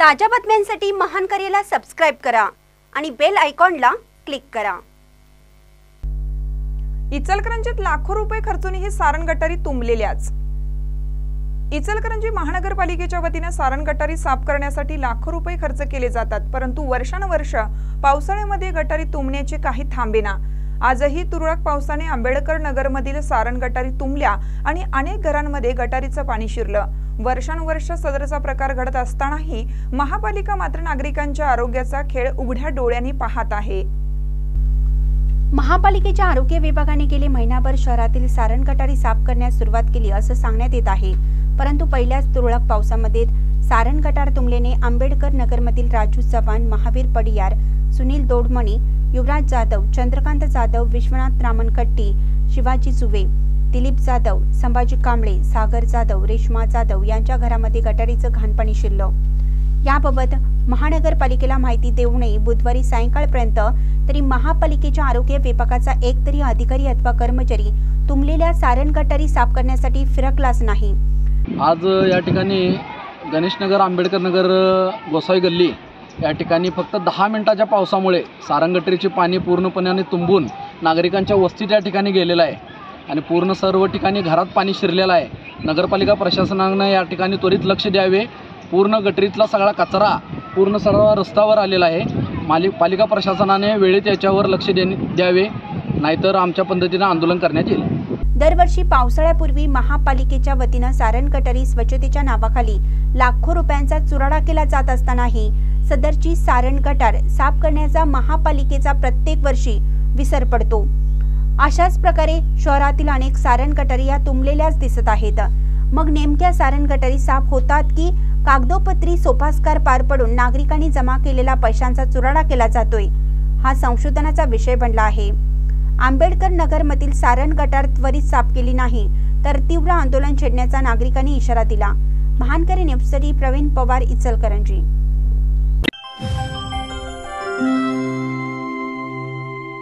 ताज्या बातम्यांसाठी महान करेला सबस्क्राइब करा आणि बेल आयकॉनला क्लिक करा। इचलकरंजीत लाखो रुपये खर्चूनही सारण गटारी तुंबलेल्याच। इचलकरंजी महानगरपालिकेच्या वतीने सारण गटारी साफ करण्यासाठी लाखो रुपये खर्च केले जातात, परंतु वर्षानुवर्ष पावसाळ्यामध्ये गटारी तुंबण्याचे काही थांबेना। आजही तुरळक पावसाने आंबेडकर नगरमधील सारण गटारी तुंबल्या आणि अनेक घरांमध्ये गटारीचं पाणी शिरलं। वर्षानुवर्ष सदरचा प्रकार घडत असतानाही महापालिका मात्र नागरिकांच्या आरोग्याचा खेळ उघड्या डोळ्यांनी पाहत आहे। महापालिकेच्या आरोग्य विभागाने गेले महिनाभर शहरातील सारण गटारी साफ करण्यास सुरुवात केली असं सांगण्यात येत आहे, परंतु पहिल्याच तुरळक पावसामध्ये सारण गटार तुंबल्याने आंबेडकर नगरमधील राजू चव्हाण, महावीर पडियार, सुनील दोडमणी, युवराज जाधव, चंद्रकांत जाधव, विश्वनाथ रामनकट्टी, शिवाजी जुवे, दिलीप जाधव, संभाजी कांबळे, सागर जाधव, रेश्मा जाधव यांच्या घरामध्ये गटारीचं घाणपाणी शिरलं। याबाबत महानगरपालिकेला माहिती देऊ नये बुधवारी सायंकाळपर्यंत तरी महापालिकेच्या आरोग्य विभागाचा एक तरी अधिकारी अथवा कर्मचारी तुंबलेल्या सारण गटारी साफ करण्यासाठी फिरकलाच नाही। आज या ठिकाणी गणेशनगर, आंबेडकर नगर, गोसावी गल्ली या ठिकाणी फक्त 10 मिनिटाच्या पावसामुळे सारण गटारीचे पाणी पूर्णपणे तुंबून नागरिकांच्या वस्तीत या ठिकाणी गेलेलं आहे आणि पूर्ण सर्व ठिकाणी घरात पाणी शिरलेलं आहे। नगरपालिका प्रशासनाने या ठिकाणी त्वरित लक्ष द्यावे। पूर्ण गटरीतला सगळा कचरा पूर्ण सर्व रस्त्यावर आलेला आहे। पालिका प्रशासनाने वेळेत याच्यावर लक्ष द्यावे, नाहीतर आमच्या पद्धतीने आंदोलन करण्यात येईल। दरवर्षी पावसाळ्यापूर्वी महापालिकेच्या वतीने सारण गटारी स्वच्छतेच्या नावाखाली लाखो रुपयांचा चुराडा केला जात असतानाही सदरची सारण गटार साफ करण्याचा महापालिकेचा प्रत्येक वर्षी विसर पडतो। अशाच प्रकारे शहरातील अनेक सारण गटारी या तुंबलेल्याच दिसत आहेत। मग नेमक्या सारण गटारी साफ होतात की कागदोपत्री सोपास्कार पार पडून नागरिकांनी जमा केलेला पैशांचा चुराडा केला जातोय, हा संशोधनाचा विषय बनला आहे। आंबेडकर नगरमधील सारण गटार त्वरित साफ केली नाही तर तीव्र आंदोलन छेडण्याचा नागरिकांनी इशारा दिला। महानकरी न्यूजसाठी प्रवीण पवार, इचलकरंजी।